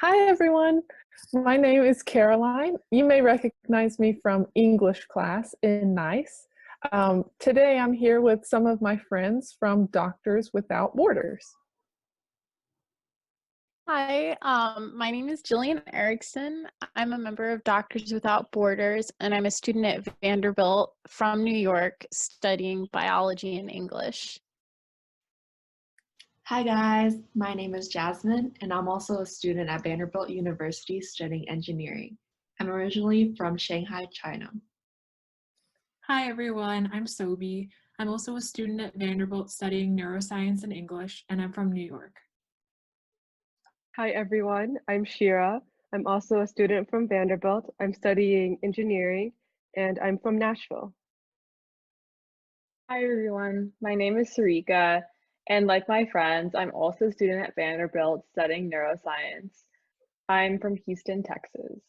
Hi, everyone. My name is Caroline. You may recognize me from English class in NICE. Today, I'm here with some of my friends from Doctors Without Borders. Hi, my name is Jillian Erickson. I'm a member of Doctors Without Borders, and I'm a student at Vanderbilt from New York studying biology and English. Hi guys, my name is Jasmine, and I'm also a student at Vanderbilt University studying engineering. I'm originally from Shanghai, China. Hi everyone, I'm Sobi. I'm also a student at Vanderbilt studying neuroscience and English, and I'm from New York. Hi everyone, I'm Shira. I'm also a student from Vanderbilt. I'm studying engineering and I'm from Nashville. Hi everyone, my name is Sarika, and like my friends, I'm also a student at Vanderbilt studying neuroscience. I'm from Houston, Texas.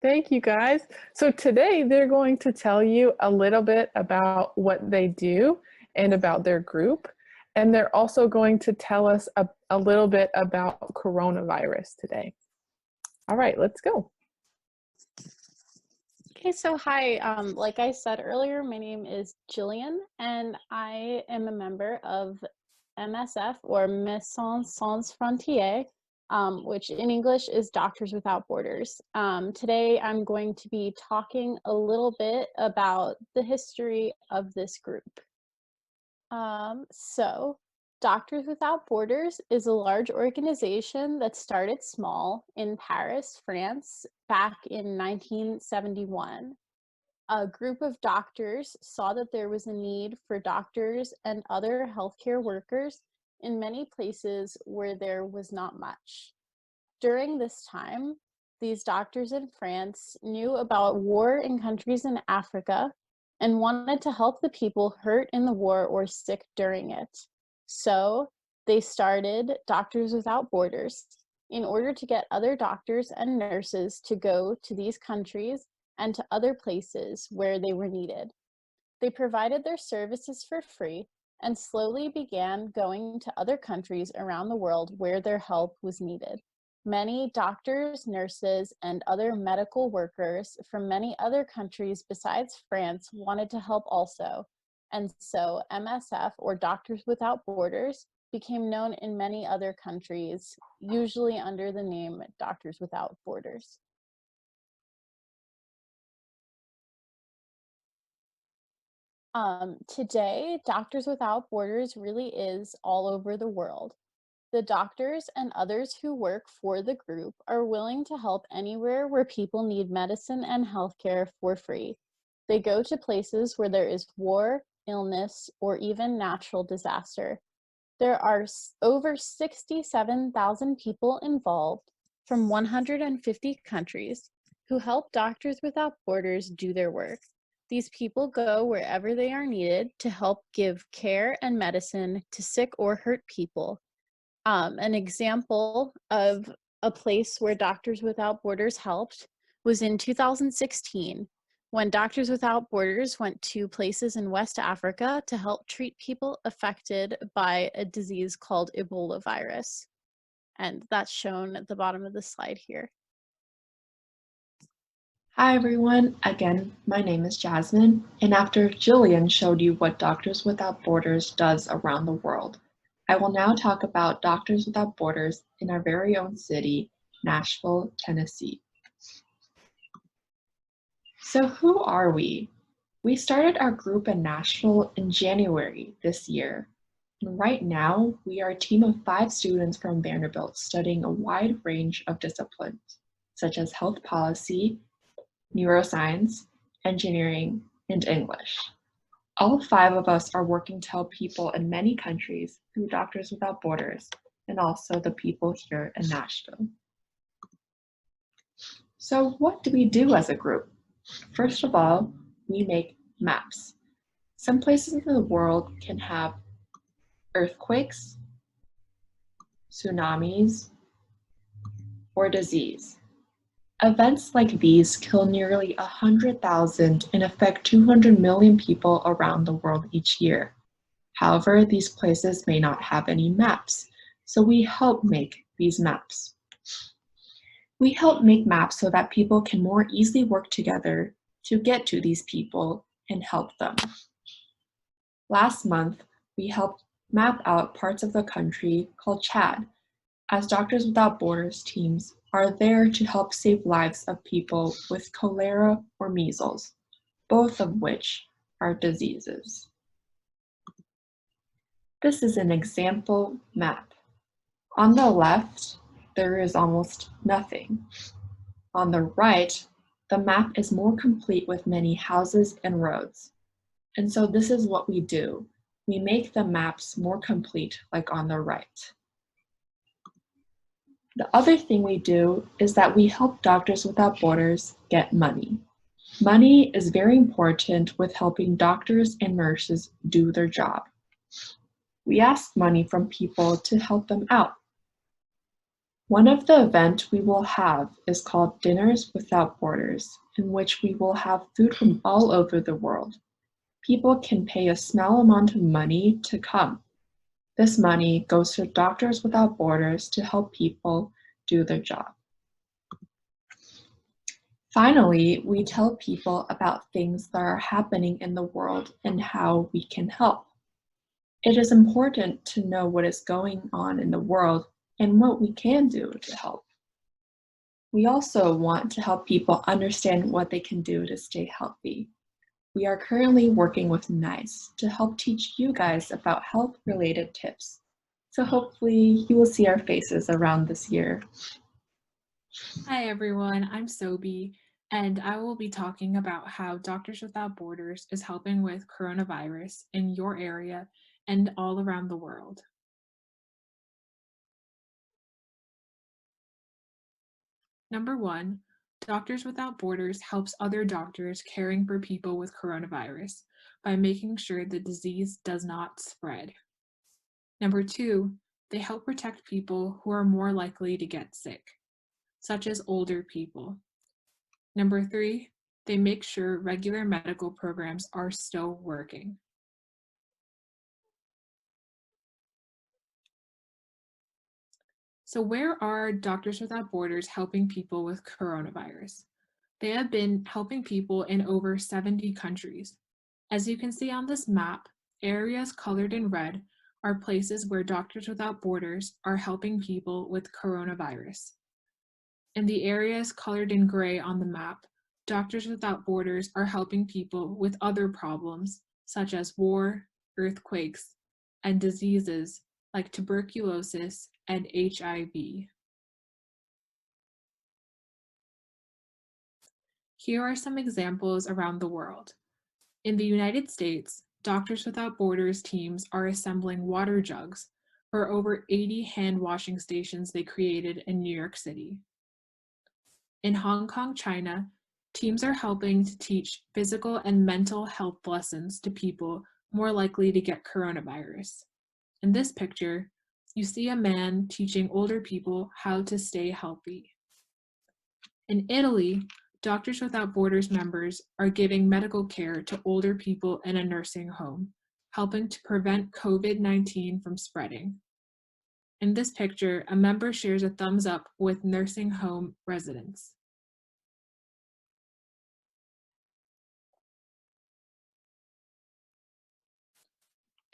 Thank you, guys. So today, they're going to tell you a little bit about what they do and about their group. And they're also going to tell us a little bit about coronavirus today. All right, let's go. Okay, so hi, like I said earlier, my name is Jillian, and I am a member of MSF, or Médecins Sans Frontières, which in English is Doctors Without Borders. Today I'm going to be talking a little bit about the history of this group. So Doctors Without Borders is a large organization that started small in Paris, France, back in 1971. A group of doctors saw that there was a need for doctors and other healthcare workers in many places where there was not much. During this time, these doctors in France knew about war in countries in Africa and wanted to help the people hurt in the war or sick during it. So they started Doctors Without Borders in order to get other doctors and nurses to go to these countries and to other places where they were needed. They provided their services for free and slowly began going to other countries around the world where their help was needed. Many doctors, nurses, and other medical workers from many other countries besides France wanted to help also, and so MSF, or Doctors Without Borders, became known in many other countries, usually under the name Doctors Without Borders. Today, Doctors Without Borders really is all over the world. The doctors and others who work for the group are willing to help anywhere where people need medicine and healthcare for free. They go to places where there is war, illness, or even natural disaster. There are over 67,000 people involved from 150 countries who help Doctors Without Borders do their work. These people go wherever they are needed to help give care and medicine to sick or hurt people. An example of a place where Doctors Without Borders helped was in 2016, when Doctors Without Borders went to places in West Africa to help treat people affected by a disease called Ebola virus. And that's shown at the bottom of the slide here. Hi everyone, again, my name is Jasmine, and after Jillian showed you what Doctors Without Borders does around the world, I will now talk about Doctors Without Borders in our very own city, Nashville, Tennessee. So who are we? We started our group in Nashville in January this year. And right now, we are a team of 5 students from Vanderbilt studying a wide range of disciplines, such as health policy, neuroscience, engineering, and English. All 5 of us are working to help people in many countries through Doctors Without Borders, and also the people here in Nashville. So what do we do as a group? First of all, we make maps. Some places in the world can have earthquakes, tsunamis, or disease. Events like these kill nearly 100,000 and affect 200 million people around the world each year. However, these places may not have any maps, so we help make these maps. We help make maps so that people can more easily work together to get to these people and help them. Last month, we helped map out parts of the country called Chad, as Doctors Without Borders teams are there to help save lives of people with cholera or measles, both of which are diseases. This is an example map. On the left, there is almost nothing. On the right, the map is more complete with many houses and roads. And so this is what we do. We make the maps more complete, like on the right. The other thing we do is that we help Doctors Without Borders get money. Money is very important with helping doctors and nurses do their job. We ask money from people to help them out. One of the events we will have is called Dinners Without Borders, in which we will have food from all over the world. People can pay a small amount of money to come. This money goes to Doctors Without Borders to help people do their job. Finally, we tell people about things that are happening in the world and how we can help. It is important to know what is going on in the world and what we can do to help. We also want to help people understand what they can do to stay healthy. We are currently working with NICE to help teach you guys about health-related tips. So hopefully you will see our faces around this year. Hi everyone, I'm Sobi, and I will be talking about how Doctors Without Borders is helping with coronavirus in your area and all around the world. Number 1, Doctors Without Borders helps other doctors caring for people with coronavirus by making sure the disease does not spread. Number 2, they help protect people who are more likely to get sick, such as older people. Number 3, they make sure regular medical programs are still working. So where are Doctors Without Borders helping people with coronavirus? They have been helping people in over 70 countries. As you can see on this map, areas colored in red are places where Doctors Without Borders are helping people with coronavirus. In the areas colored in gray on the map, Doctors Without Borders are helping people with other problems such as war, earthquakes, and diseases like tuberculosis and HIV. Here are some examples around the world. In the United States, Doctors Without Borders teams are assembling water jugs for over 80 hand washing stations they created in New York City. In Hong Kong, China, teams are helping to teach physical and mental health lessons to people more likely to get coronavirus. In this picture, you see a man teaching older people how to stay healthy. In Italy, Doctors Without Borders members are giving medical care to older people in a nursing home, helping to prevent COVID-19 from spreading. In this picture, a member shares a thumbs up with nursing home residents.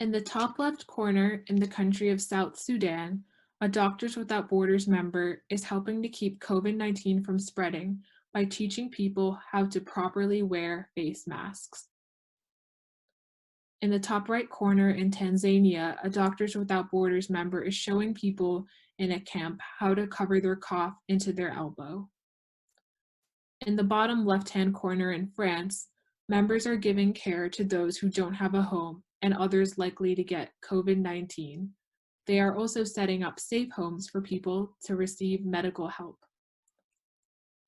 In the top left corner in the country of South Sudan, a Doctors Without Borders member is helping to keep COVID-19 from spreading by teaching people how to properly wear face masks. In the top right corner in Tanzania, a Doctors Without Borders member is showing people in a camp how to cover their cough into their elbow. In the bottom left-hand corner in France, members are giving care to those who don't have a home and others likely to get COVID-19. They are also setting up safe homes for people to receive medical help.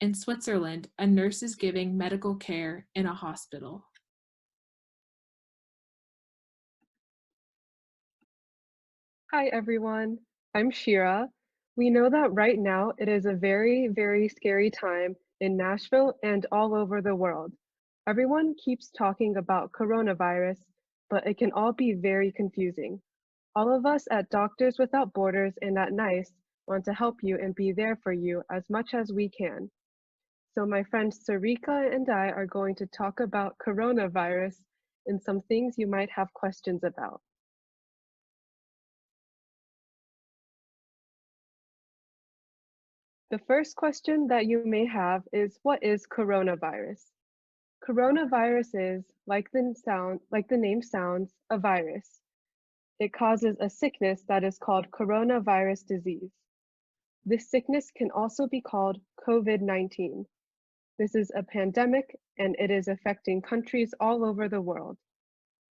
In Switzerland, a nurse is giving medical care in a hospital. Hi everyone, I'm Shira. We know that right now it is a very, very scary time in Nashville and all over the world. Everyone keeps talking about coronavirus, but it can all be very confusing. All of us at Doctors Without Borders and at NICE want to help you and be there for you as much as we can. So my friend Sarika and I are going to talk about coronavirus and some things you might have questions about. The first question that you may have is, what is coronavirus? Coronavirus is, like the name sounds, a virus. It causes a sickness that is called coronavirus disease. This sickness can also be called COVID-19. This is a pandemic and it is affecting countries all over the world.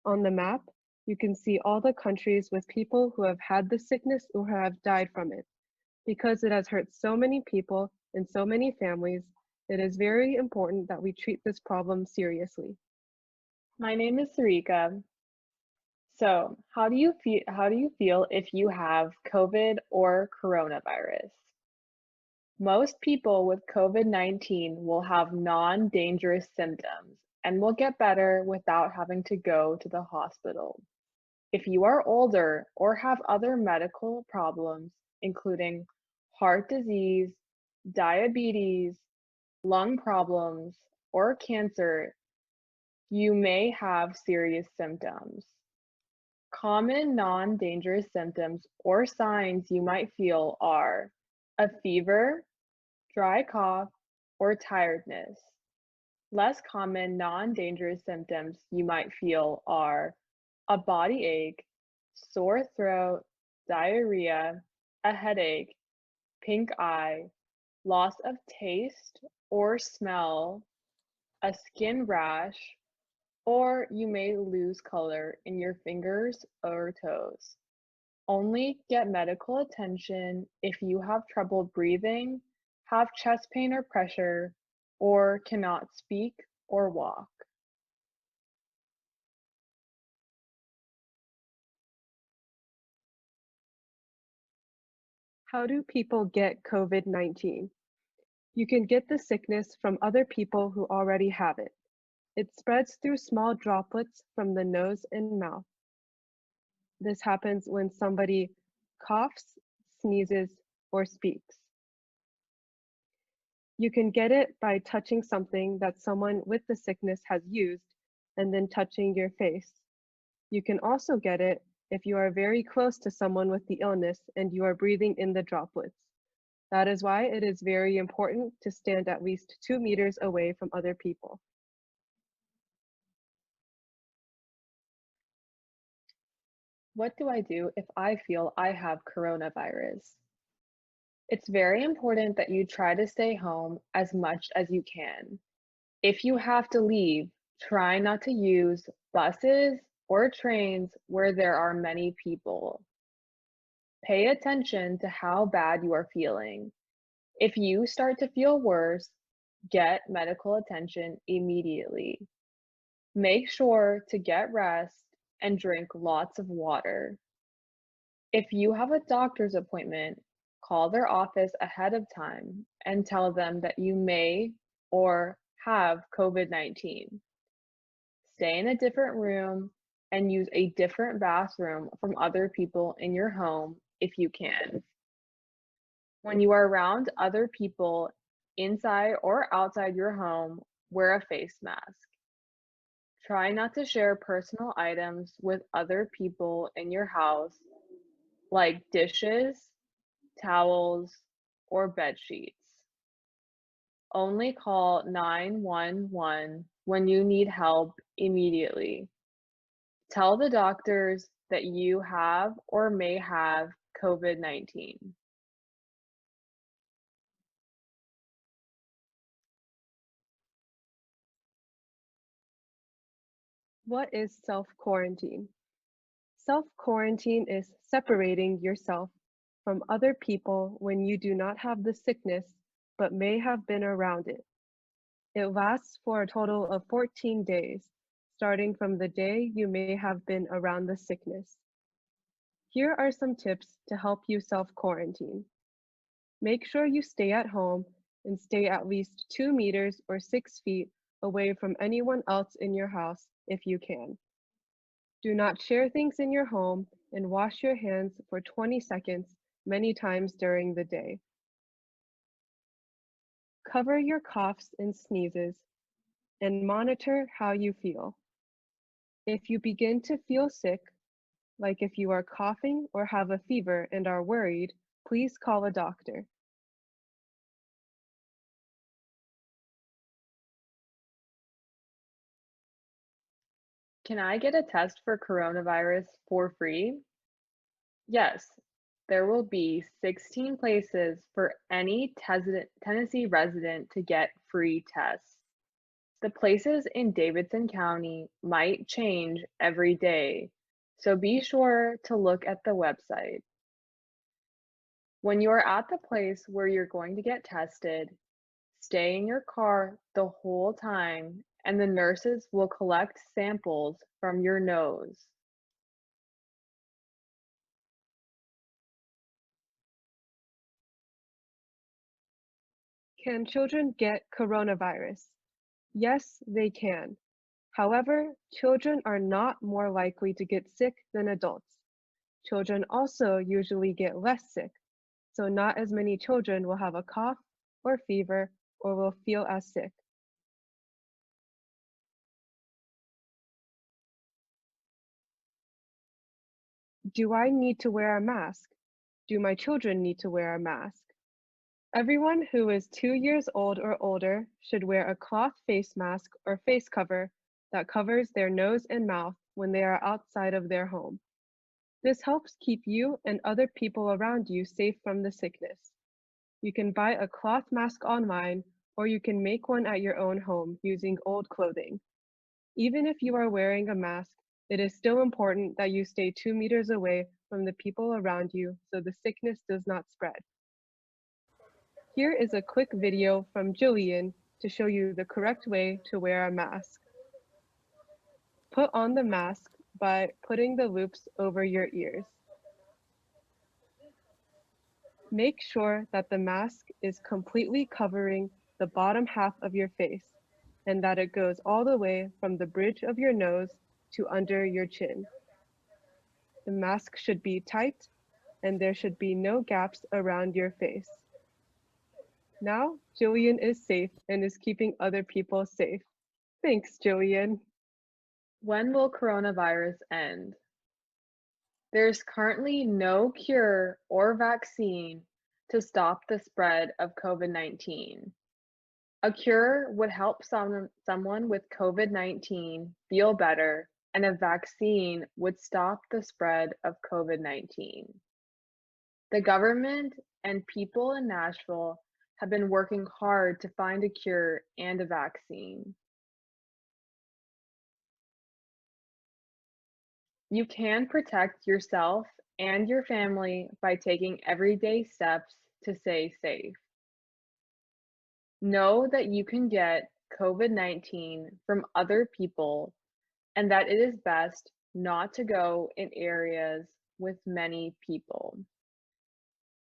On the map, you can see all the countries with people who have had the sickness or who have died from it. Because it has hurt so many people and so many families, it is very important that we treat this problem seriously. My name is Sarika. So, how do you feel if you have COVID or coronavirus? Most people with COVID-19 will have non-dangerous symptoms and will get better without having to go to the hospital. If you are older or have other medical problems, including heart disease, diabetes, lung problems, or cancer, you may have serious symptoms. Common non-dangerous symptoms or signs you might feel are a fever, dry cough, or tiredness. Less common non-dangerous symptoms you might feel are a body ache, sore throat, diarrhea, a headache, pink eye, loss of taste or smell, a skin rash, or you may lose color in your fingers or toes. Only get medical attention if you have trouble breathing, have chest pain or pressure, or cannot speak or walk. How do people get COVID-19? You can get the sickness from other people who already have it. It spreads through small droplets from the nose and mouth. This happens when somebody coughs, sneezes, or speaks. You can get it by touching something that someone with the sickness has used and then touching your face. You can also get it if you are very close to someone with the illness and you are breathing in the droplets. That is why it is very important to stand at least 2 meters away from other people. What do I do if I feel I have coronavirus? It's very important that you try to stay home as much as you can. If you have to leave, try not to use buses or trains where there are many people. Pay attention to how bad you are feeling. If you start to feel worse, get medical attention immediately. Make sure to get rest and drink lots of water. If you have a doctor's appointment, call their office ahead of time and tell them that you may or have COVID-19. Stay in a different room and use a different bathroom from other people in your home if you can. When you are around other people inside or outside your home, wear a face mask. Try not to share personal items with other people in your house, like dishes, towels, or bed sheets. Only call 911 when you need help immediately. Tell the doctors that you have or may have COVID-19. What is self-quarantine? Self-quarantine is separating yourself from other people when you do not have the sickness but may have been around it. It lasts for a total of 14 days, starting from the day you may have been around the sickness. Here are some tips to help you self-quarantine. Make sure you stay at home and stay at least 2 meters or 6 feet away from anyone else in your house if you can. Do not share things in your home and wash your hands for 20 seconds many times during the day. Cover your coughs and sneezes and monitor how you feel. If you begin to feel sick, like if you are coughing or have a fever and are worried, please call a doctor. Can I get a test for coronavirus for free? Yes, there will be 16 places for any Tennessee resident to get free tests. The places in Davidson County might change every day, so be sure to look at the website. When you are at the place where you're going to get tested, stay in your car the whole time, and the nurses will collect samples from your nose. Can children get coronavirus? Yes, they can. However, children are not more likely to get sick than adults. Children also usually get less sick, so not as many children will have a cough or fever or will feel as sick. Do I need to wear a mask? Do my children need to wear a mask? Everyone who is 2 years old or older should wear a cloth face mask or face cover that covers their nose and mouth when they are outside of their home. This helps keep you and other people around you safe from the sickness. You can buy a cloth mask online, or you can make one at your own home using old clothing. Even if you are wearing a mask, it is still important that you stay 2 meters away from the people around you so the sickness does not spread. Here is a quick video from Jillian to show you the correct way to wear a mask. Put on the mask by putting the loops over your ears. Make sure that the mask is completely covering the bottom half of your face and that it goes all the way from the bridge of your nose to under your chin. The mask should be tight and there should be no gaps around your face. Now, Jillian is safe and is keeping other people safe. Thanks, Jillian. When will coronavirus end? There's currently no cure or vaccine to stop the spread of COVID-19. A cure would help someone with COVID-19 feel better, and a vaccine would stop the spread of COVID-19. The government and people in Nashville have been working hard to find a cure and a vaccine. You can protect yourself and your family by taking everyday steps to stay safe. Know that you can get COVID-19 from other people and that it is best not to go in areas with many people.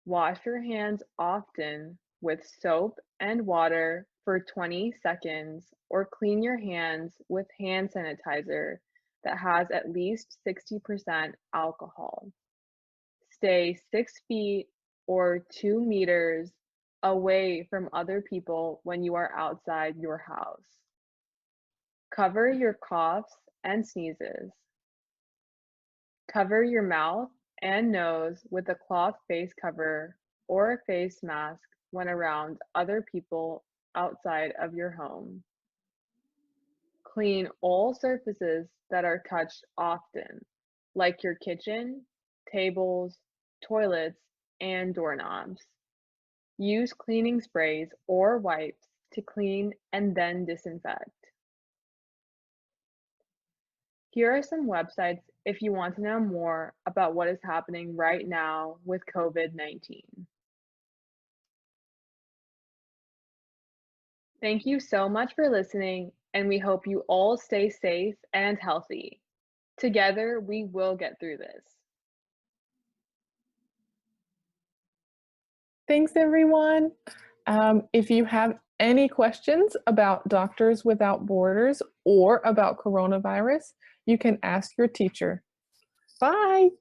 Wash your hands often with soap and water for 20 seconds, or clean your hands with hand sanitizer that has at least 60% alcohol. Stay 6 feet or 2 meters away from other people when you are outside your house. Cover your coughs and sneezes. Cover your mouth and nose with a cloth face cover or a face mask when around other people outside of your home. Clean all surfaces that are touched often, like your kitchen, tables, toilets, and doorknobs. Use cleaning sprays or wipes to clean and then disinfect. Here are some websites if you want to know more about what is happening right now with COVID-19. Thank you so much for listening, and we hope you all stay safe and healthy. Together, we will get through this. Thanks, everyone. If you have any questions about Doctors Without Borders or about coronavirus, you can ask your teacher. Bye.